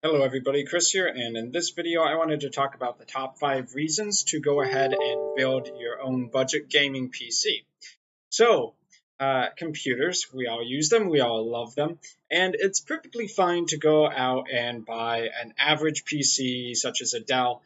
Hello everybody, Chris here, and in this video I wanted to talk about the top 5 reasons to go ahead and build your own budget gaming PC. So, computers, we all use them, we all love them, and it's perfectly fine to go out and buy an average PC such as a Dell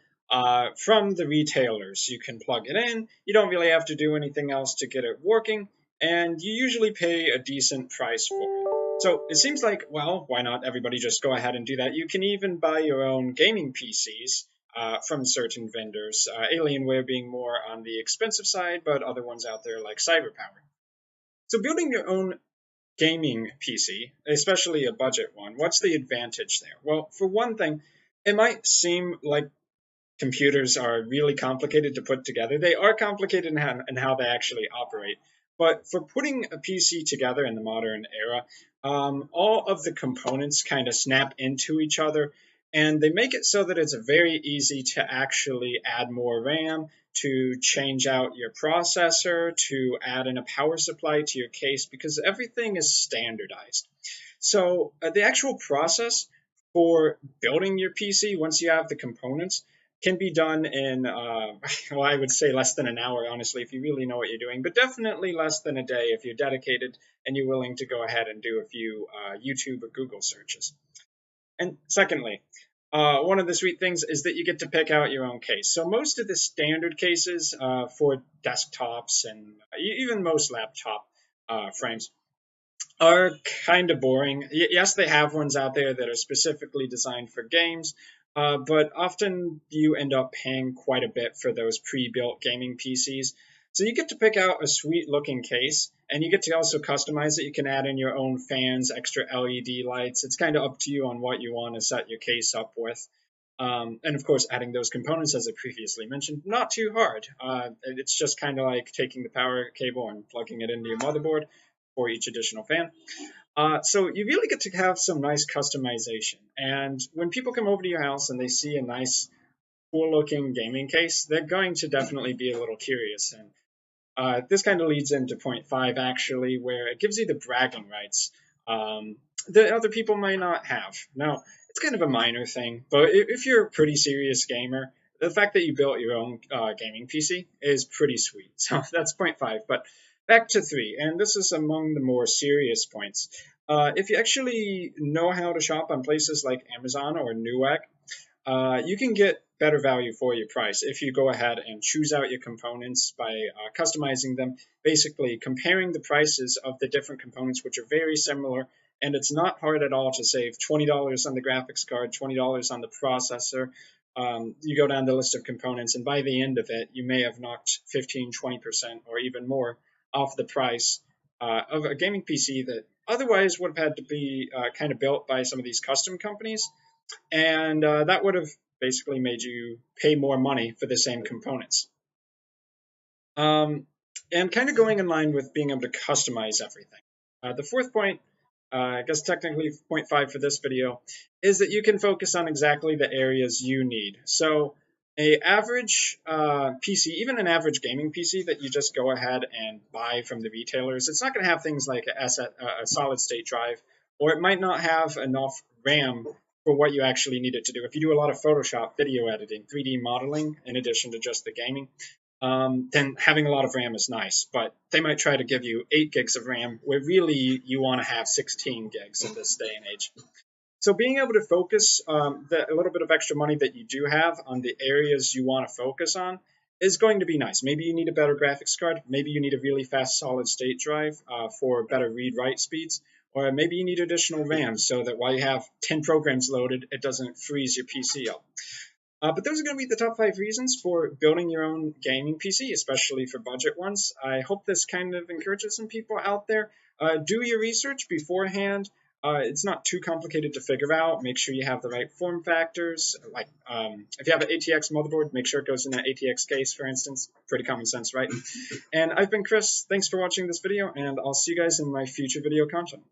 from the retailers. You can plug it in, you don't really have to do anything else to get it working, and you usually pay a decent price for it. So it seems like, well, why not everybody just go ahead and do that? You can even buy your own gaming PCs from certain vendors, Alienware being more on the expensive side, but other ones out there like CyberPower. So building your own gaming PC, especially a budget one, what's the advantage there? Well, for one thing, it might seem like computers are really complicated to put together. They are complicated in how they actually operate. But for putting a PC together in the modern era, all of the components kind of snap into each other, and they make it so that it's very easy to actually add more RAM, to change out your processor, to add in a power supply to your case, because everything is standardized. So the actual process for building your PC, once you have the components, can be done in, well, I would say less than an hour, honestly, if you really know what you're doing, but definitely less than a day if you're dedicated and you're willing to go ahead and do a few YouTube or Google searches. And secondly, one of the sweet things is that you get to pick out your own case. So most of the standard cases for desktops and even most laptop frames are kind of boring. Yes, they have ones out there that are specifically designed for games, but often you end up paying quite a bit for those pre-built gaming PCs. So you get to pick out a sweet looking case, and you get to also customize it. You can add in your own fans, extra LED lights. It's kind of up to you on what you want to set your case up with. And of course, adding those components, as I previously mentioned, not too hard. It's just kind of like taking the power cable and plugging it into your motherboard for each additional fan. So you really get to have some nice customization. And when people come over to your house and they see a nice, cool-looking gaming case, they're going to definitely be a little curious. And this kind of leads into point 5, actually, where it gives you the bragging rights that other people might not have. Now, it's kind of a minor thing, but if you're a pretty serious gamer, the fact that you built your own gaming PC is pretty sweet. So that's point 5. But back to 3, and this is among the more serious points. If you actually know how to shop on places like Amazon or Newegg, you can get better value for your price if you go ahead and choose out your components by customizing them, basically comparing the prices of the different components, which are very similar. And it's not hard at all to save $20 on the graphics card, $20 on the processor. You go down the list of components, and by the end of it, you may have knocked 15, 20%, or even more off the price of a gaming PC that otherwise would have had to be kind of built by some of these custom companies. And that would have basically made you pay more money for the same components. And kind of going in line with being able to customize everything. The fourth point, I guess technically point 5 for this video, is that you can focus on exactly the areas you need. So a average PC, even an average gaming PC that you just go ahead and buy from the retailers, it's not going to have things like a solid state drive, or it might not have enough RAM for what you actually need it to do. If you do a lot of Photoshop, video editing, 3D modeling, in addition to just the gaming, then having a lot of RAM is nice. But they might try to give you 8 gigs of RAM, where really you want to have 16 gigs in this day and age. So being able to focus a little bit of extra money that you do have on the areas you want to focus on is going to be nice. Maybe you need a better graphics card. Maybe you need a really fast solid state drive for better read-write speeds. Or maybe you need additional RAM so that while you have 10 programs loaded, it doesn't freeze your PC up. But those are going to be the top 5 reasons for building your own gaming PC, especially for budget ones. I hope this kind of encourages some people out there. Do your research beforehand. It's not too complicated to figure out. Make sure you have the right form factors. Like if you have an ATX motherboard, make sure it goes in an ATX case, for instance. Pretty common sense, right? And I've been Chris. Thanks for watching this video, and I'll see you guys in my future video content.